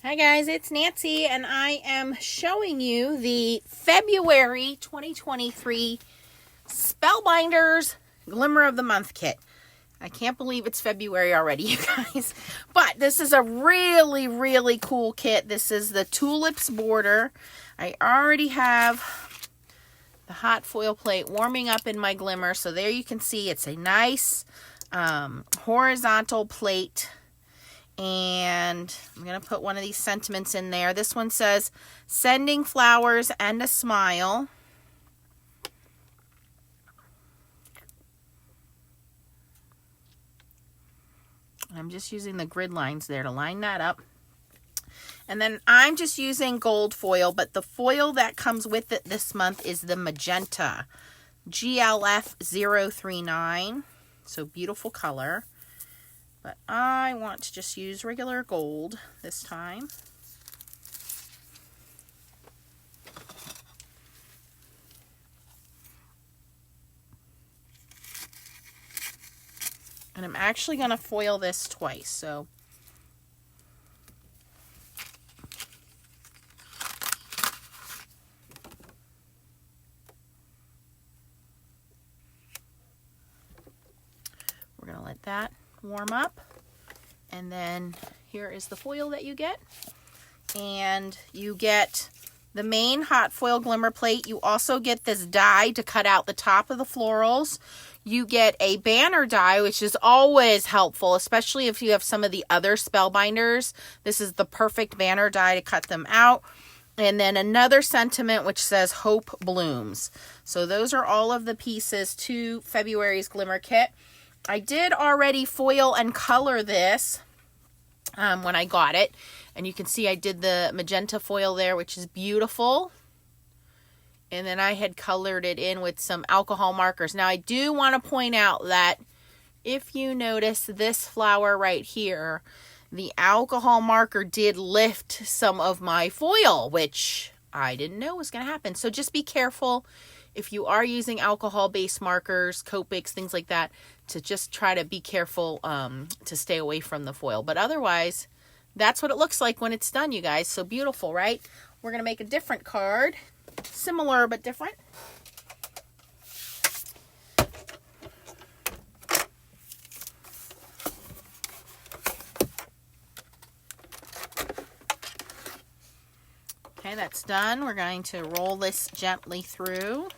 Hi guys, it's Nancy and I am showing you the February 2023 Spellbinders Glimmer of the Month kit. I can't believe it's February already, you guys. But this is a really, really cool kit. This is the Tulips border. I already have the hot foil plate warming up in my glimmer. So there you can see it's a nice horizontal plate. And I'm going to put one of these sentiments in there. This one says, sending flowers and a smile. I'm just using the grid lines there to line that up. And then I'm just using gold foil, but the foil that comes with it this month is the magenta. GLF 039. So beautiful color. But I want to just use regular gold this time. And I'm actually going to foil this twice. So we're going to let that warm up, and then here is the foil that you get, and you get the main hot foil glimmer plate. You also get this die to cut out the top of the florals. You get a banner die, which is always helpful, especially if you have some of the other Spellbinders. This is the perfect banner die to cut them out. And then another sentiment which says Hope Blooms. So those are all of the pieces to February's glimmer kit. I did already foil and color this when I got it. And you can see I did the magenta foil there, which is beautiful. And then I had colored it in with some alcohol markers. Now I do want to point out that if you notice this flower right here, the alcohol marker did lift some of my foil, which I didn't know was going to happen. So just be careful if you are using alcohol-based markers, Copics, things like that, to just try to be careful to stay away from the foil. But otherwise, that's what it looks like when it's done, you guys. So beautiful, right? We're going to make a different card. Similar but different. Okay, that's done. We're going to roll this gently through.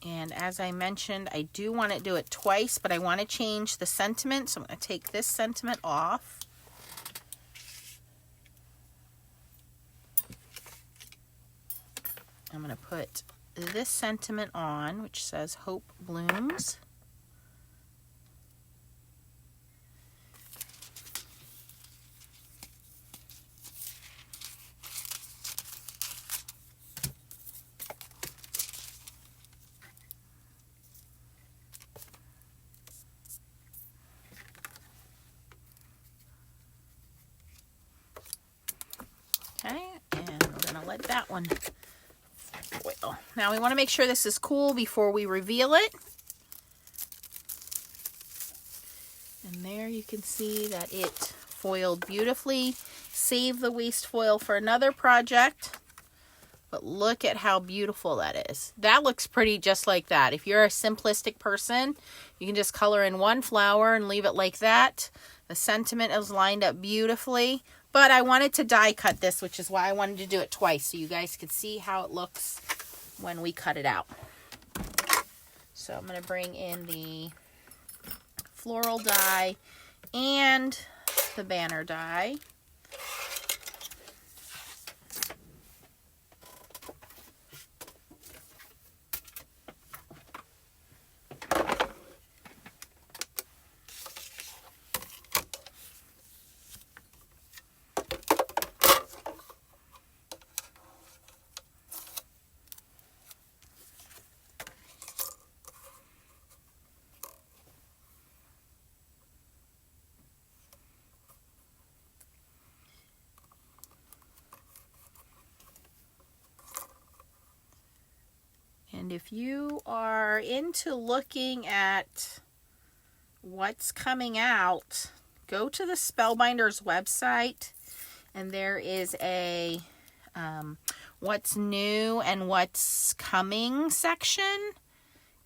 And as I mentioned, I do want to do it twice, but I want to change the sentiment. So I'm going to take this sentiment off. I'm going to put this sentiment on, which says Hope Blooms. Okay, and we're going to let that one foil. Now we want to make sure this is cool before we reveal it. And there you can see that it foiled beautifully. Save the waste foil for another project. But look at how beautiful that is. That looks pretty just like that. If you're a simplistic person, you can just color in one flower and leave it like that. The sentiment is lined up beautifully. But I wanted to die cut this, which is why I wanted to do it twice, so you guys could see how it looks when we cut it out. So I'm going to bring in the floral die and the banner die. And if you are into looking at what's coming out, go to the Spellbinders website, and there is a what's new and what's coming section.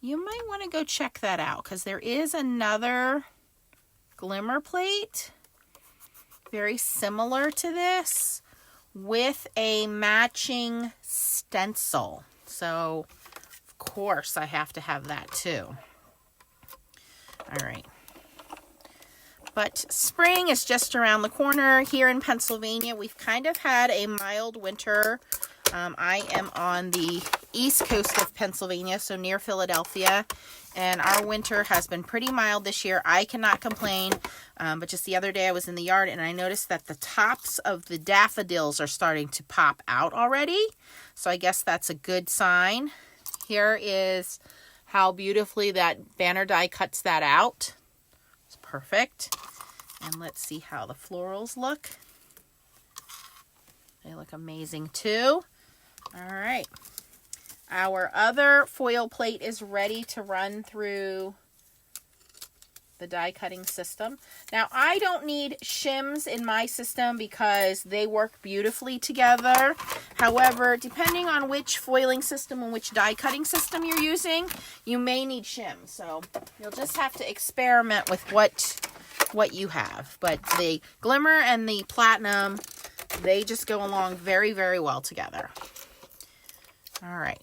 You might want to go check that out, because there is another glimmer plate very similar to this with a matching stencil. So of course I have to have that too. All right. But spring is just around the corner here in Pennsylvania. We've kind of had a mild winter. I am on the east coast of Pennsylvania, so near Philadelphia, and our winter has been pretty mild this year. I cannot complain, but just the other day I was in the yard and I noticed that the tops of the daffodils are starting to pop out already, so I guess that's a good sign. Here is how beautifully that banner die cuts that out. It's perfect. And let's see how the florals look. They look amazing too. All right. Our other foil plate is ready to run through the die cutting system. Now, I don't need shims in my system because they work beautifully together. However, depending on which foiling system and which die cutting system you're using, you may need shims. So you'll just have to experiment with what you have. But the glimmer and the platinum, they just go along very, very well together. All right.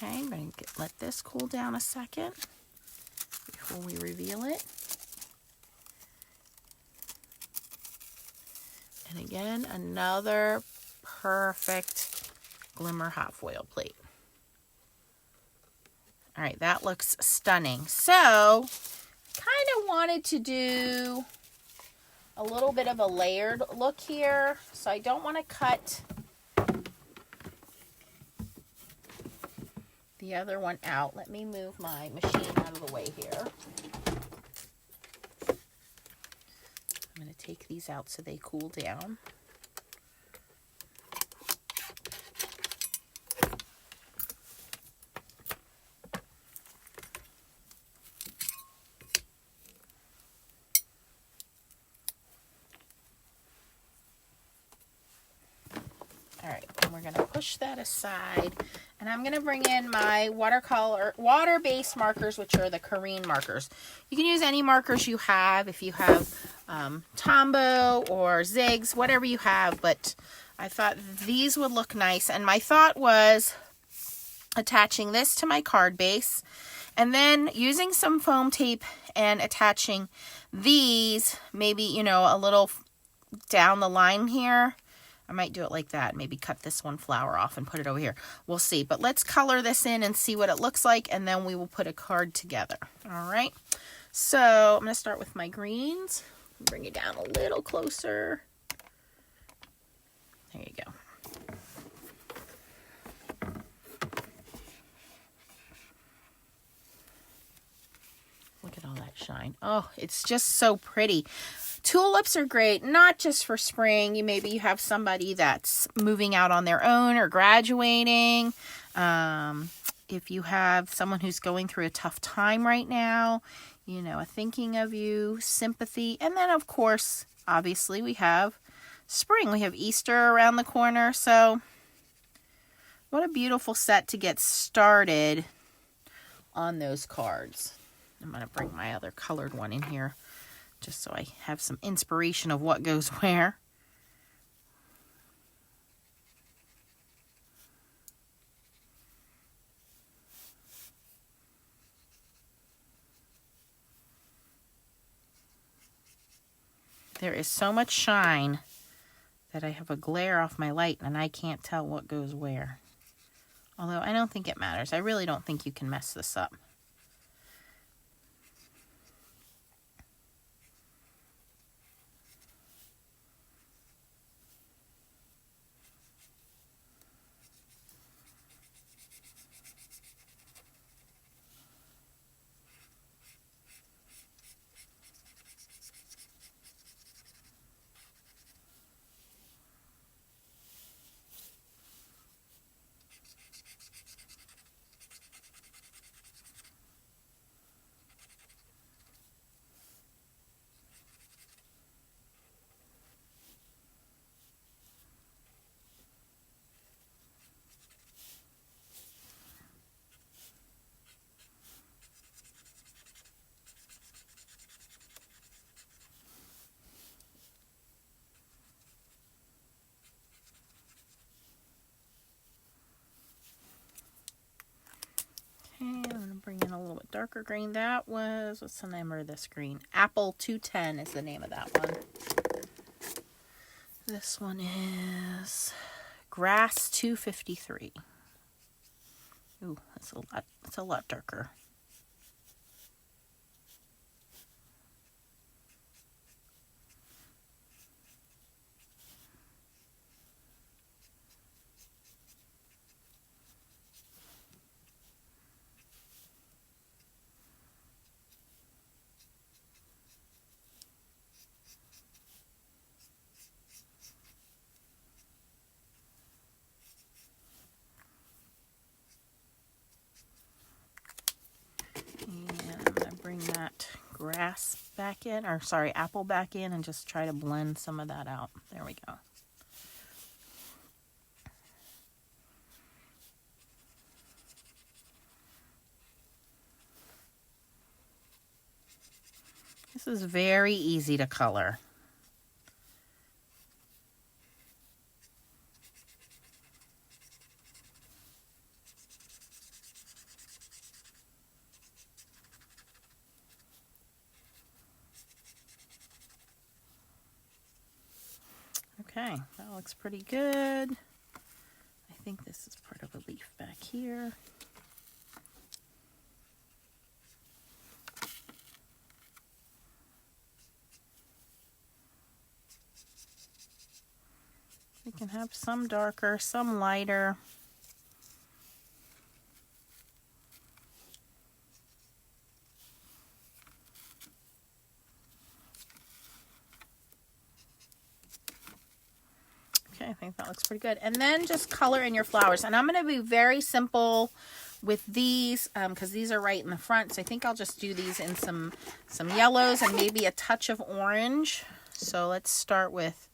Okay, I'm going to let this cool down a second before we reveal it. And again, another perfect Glimmer Hot foil plate. All right, that looks stunning. So, kind of wanted to do a little bit of a layered look here. So I don't want to cut the other one out. Let me move my machine out of the way here. I'm going to take these out so they cool down. All right, and we're going to push that aside, and I'm going to bring in my water-based markers, which are the Karin markers. You can use any markers you have, if you have Tombow or Zigs, whatever you have, but I thought these would look nice, and my thought was attaching this to my card base, and then using some foam tape and attaching these, maybe, you know, a little down the line here. I might do it like that. Maybe cut this one flower off and put it over here. We'll see. But let's color this in and see what it looks like, and then we will put a card together. All right. So I'm going to start with my greens. Bring it down a little closer. There you go. Look at all that shine. Oh, it's just so pretty. Tulips are great, not just for spring. Maybe you have somebody that's moving out on their own or graduating. If you have someone who's going through a tough time right now, you know, a thinking of you, sympathy. And then, of course, obviously, we have spring. We have Easter around the corner. So, what a beautiful set to get started on those cards. I'm going to bring my other colored one in here, just so I have some inspiration of what goes where. There is so much shine that I have a glare off my light and I can't tell what goes where. Although I don't think it matters. I really don't think you can mess this up. darker green. That was, what's the name of this green? Apple 210 is the name of that one. This one is Grass 253. Ooh, that's a lot darker. That grass back in, or sorry, apple back in, and just try to blend some of that out. There we go. This is very easy to color. Okay, that looks pretty good. I think this is part of a leaf back here. We can have some darker, some lighter. I think that looks pretty good. And then just color in your flowers. And I'm going to be very simple with these because these are right in the front. So I think I'll just do these in some yellows and maybe a touch of orange. So let's start with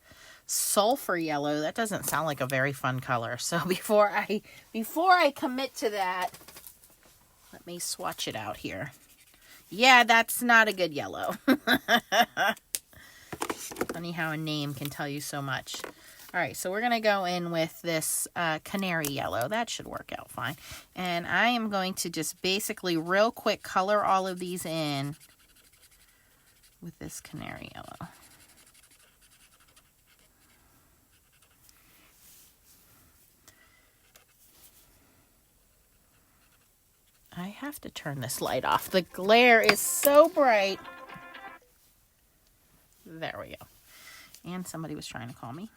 sulfur yellow. That doesn't sound like a very fun color. So before I commit to that, let me swatch it out here. Yeah, that's not a good yellow. Funny how a name can tell you so much. All right, so we're going to go in with this canary yellow. That should work out fine. And I am going to just basically real quick color all of these in with this canary yellow. I have to turn this light off. The glare is so bright. There we go. And somebody was trying to call me.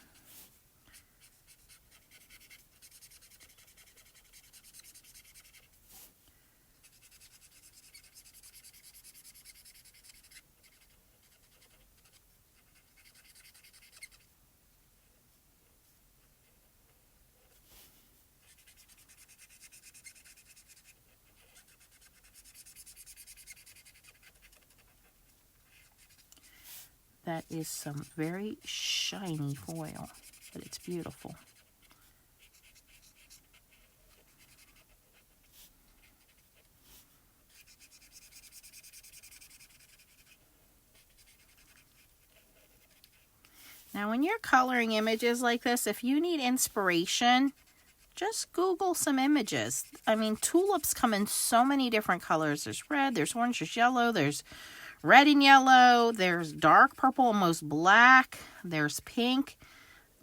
That is some very shiny foil, but it's beautiful. Now, when you're coloring images like this, if you need inspiration, just Google some images. I mean, tulips come in so many different colors. There's red, there's orange, there's yellow, there's red and yellow, there's dark purple, almost black, there's pink,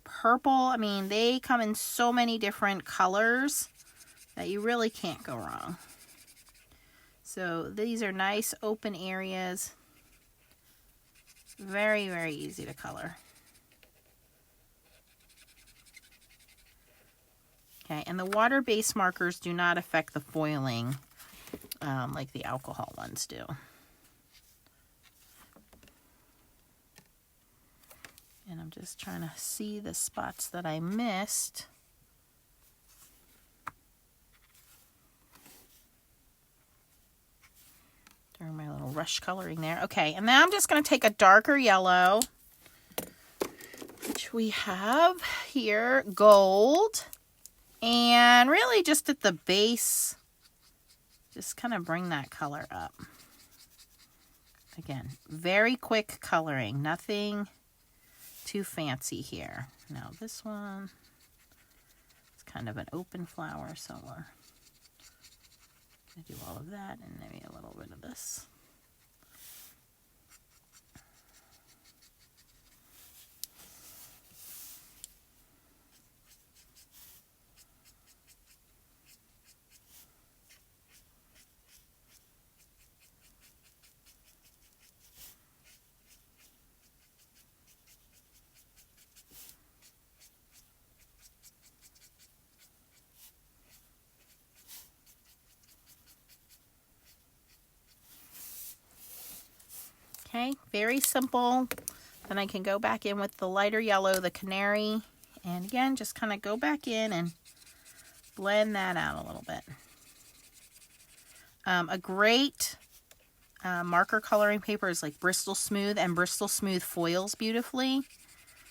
purple. I mean, they come in so many different colors that you really can't go wrong. So these are nice open areas. Very, very easy to color. Okay, and the water-based markers do not affect the foiling like the alcohol ones do. And I'm just trying to see the spots that I missed. During my little rush coloring there. Okay, and now I'm just going to take a darker yellow, which we have here, gold. And really just at the base, just kind of bring that color up. Again, very quick coloring, nothing too fancy here. Now this one, it's kind of an open flower, so we're I'm gonna do all of that and maybe a little bit of this. Okay, very simple. Then I can go back in with the lighter yellow, the canary, and again, just kind of go back in and blend that out a little bit. A great marker coloring paper is like Bristol Smooth, and Bristol Smooth foils beautifully.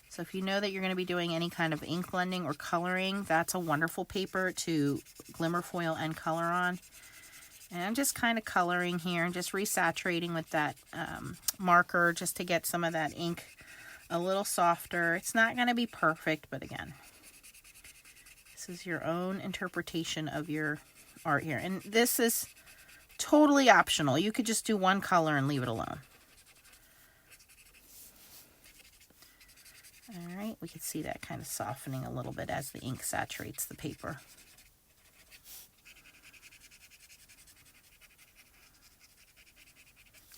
So if you know that you're going to be doing any kind of ink blending or coloring, that's a wonderful paper to glimmer foil and color on. And I'm just kind of coloring here and just resaturating with that marker just to get some of that ink a little softer. It's not going to be perfect, but again, this is your own interpretation of your art here. And this is totally optional. You could just do one color and leave it alone. All right, we can see that kind of softening a little bit as the ink saturates the paper.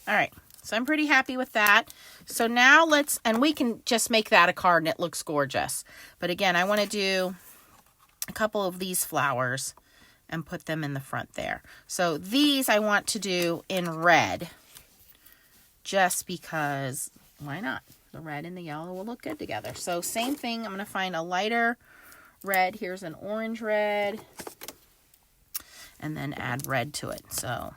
All right, so I'm pretty happy with that. So now and we can just make that a card and it looks gorgeous. But again, I want to do a couple of these flowers and put them in the front there. So these I want to do in red, just because, why not? The red and the yellow will look good together. So same thing, I'm going to find a lighter red. Here's an orange red, and then add red to it. So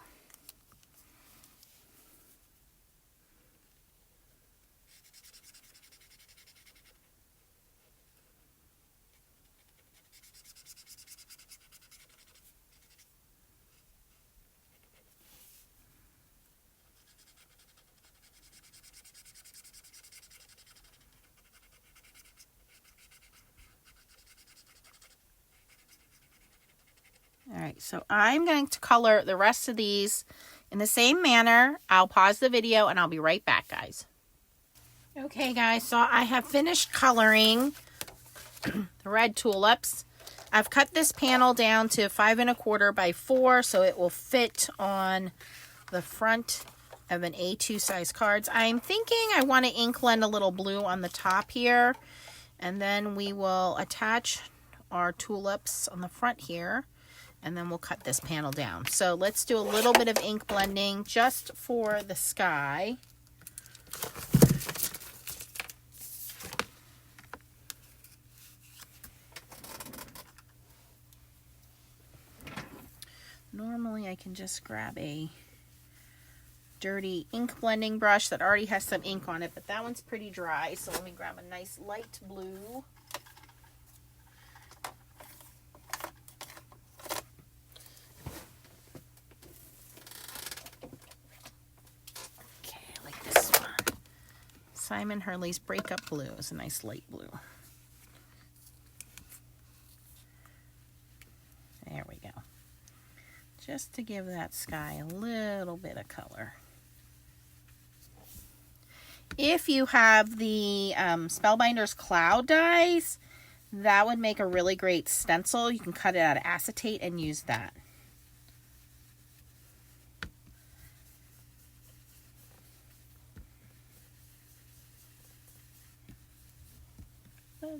so I'm going to color the rest of these in the same manner. I'll pause the video and I'll be right back, guys. Okay, guys, so I have finished coloring the red tulips. I've cut this panel down to 5 1/4 by 4, so it will fit on the front of an A2 size cards. I'm thinking I want to ink blend a little blue on the top here, and then we will attach our tulips on the front here. And then we'll cut this panel down. So let's do a little bit of ink blending just for the sky. Normally I can just grab a dirty ink blending brush that already has some ink on it, but that one's pretty dry. So let me grab a nice light blue. Simon Hurley's Breakup Blue is a nice light blue. There we go. Just to give that sky a little bit of color. If you have the Spellbinders cloud dies, that would make a really great stencil. You can cut it out of acetate and use that.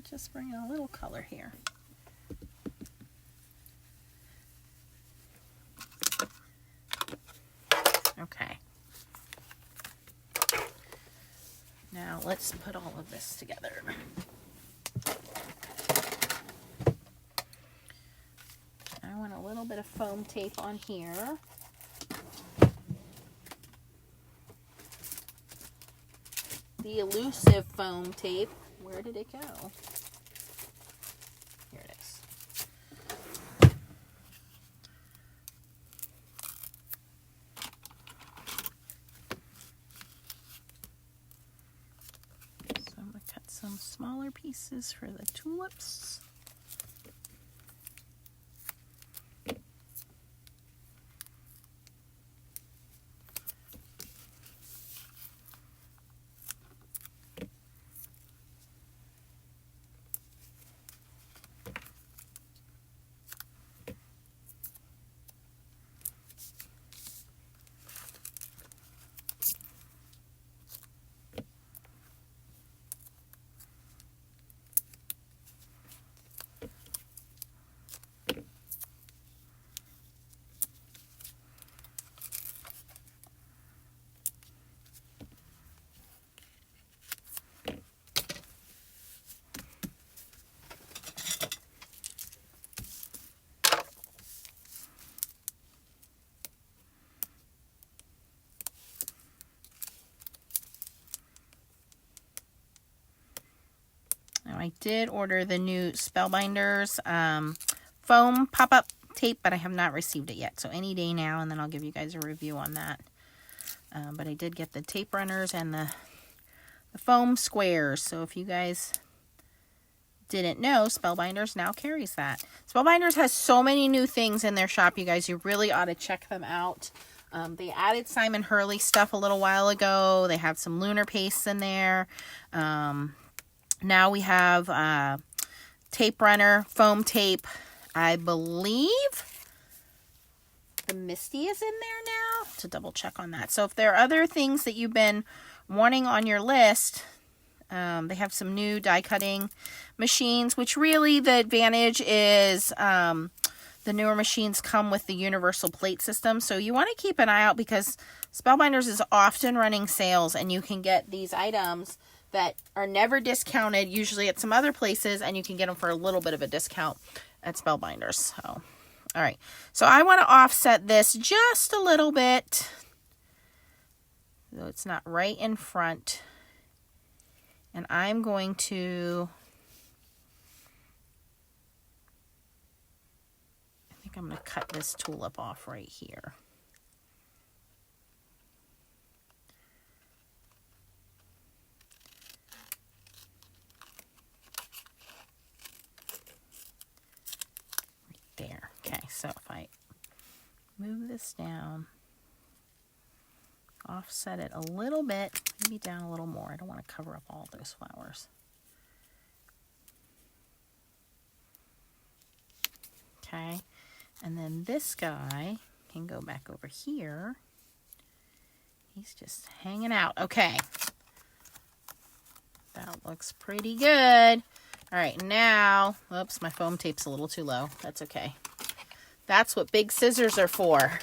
Just bring in a little color here. Okay. Now let's put all of this together. I want a little bit of foam tape on here. The elusive foam tape. Where did it go? Here it is. So I'm going to cut some smaller pieces for the tulips. I did order the new Spellbinders foam pop-up tape, but I have not received it yet. So any day now, and then I'll give you guys a review on that. But I did get the tape runners and the foam squares. So if you guys didn't know, Spellbinders now carries that. Spellbinders has so many new things in their shop, you guys. You really ought to check them out. They added Simon Hurley stuff a little while ago. They have some lunar pastes in there. Now we have tape runner, foam tape. I believe the Misty is in there now, to double check on that. So if there are other things that you've been wanting on your list, they have some new die cutting machines, which really the advantage is the newer machines come with the universal plate system. So you want to keep an eye out because Spellbinders is often running sales, and you can get these items that are never discounted, usually at some other places, and you can get them for a little bit of a discount at Spellbinders. So, all right. So I want to offset this just a little bit, though it's not right in front. And I'm going to, I think I'm going to cut this tulip off right here. There. Okay, so if I move this down, offset it a little bit, maybe down a little more. I don't want to cover up all those flowers. Okay, and then this guy can go back over here. He's just hanging out. Okay, that looks pretty good. All right, now, oops, my foam tape's a little too low. That's okay. That's what big scissors are for.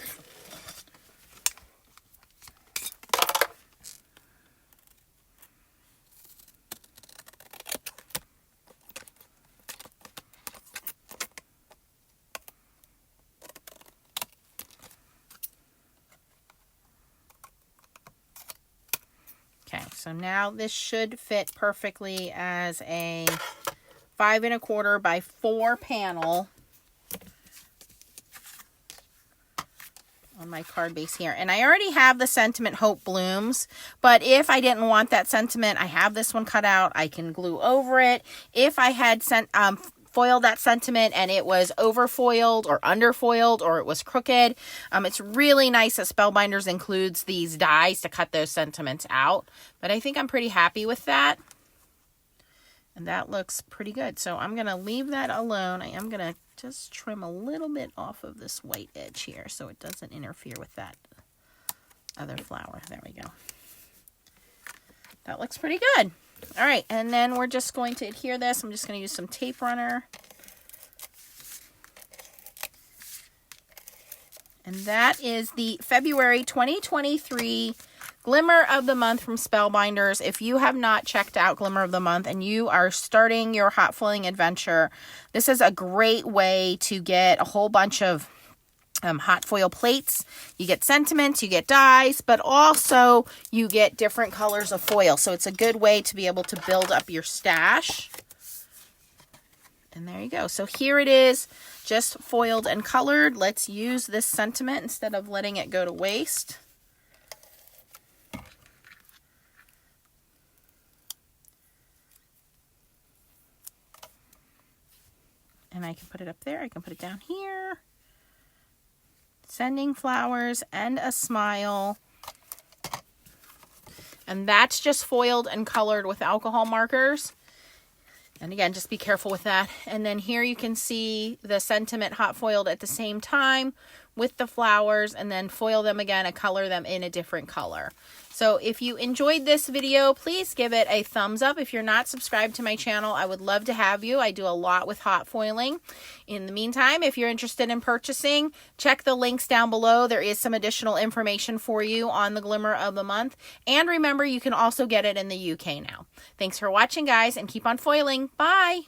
Okay, so now this should fit perfectly as a 5 1/4 by 4 panel on my card base here. And I already have the Sentiment Hope Blooms, but if I didn't want that sentiment, I have this one cut out. I can glue over it. If I had foiled that sentiment and it was overfoiled or underfoiled or it was crooked, it's really nice that Spellbinders includes these dies to cut those sentiments out. But I think I'm pretty happy with that. And that looks pretty good. So I'm going to leave that alone. I am going to just trim a little bit off of this white edge here so it doesn't interfere with that other flower. There we go. That looks pretty good. All right, and then we're just going to adhere this. I'm just going to use some tape runner. And that is the February 2023 Glimmer of the Month from Spellbinders. If you have not checked out Glimmer of the Month and you are starting your hot foiling adventure, this is a great way to get a whole bunch of hot foil plates. You get sentiments, you get dies, but also you get different colors of foil. So it's a good way to be able to build up your stash. And there you go. So here it is, just foiled and colored. Let's use this sentiment instead of letting it go to waste. And I can put it up there. I can put it down here. Sending flowers and a smile. And that's just foiled and colored with alcohol markers. And again, just be careful with that. And then here you can see the sentiment hot foiled at the same time with the flowers, and then foil them again and color them in a different color. So if you enjoyed this video, please give it a thumbs up. If you're not subscribed to my channel, I would love to have you. I do a lot with hot foiling. In the meantime, if you're interested in purchasing, check the links down below. There is some additional information for you on the Glimmer of the Month. And remember, you can also get it in the UK now. Thanks for watching, guys, and keep on foiling. Bye!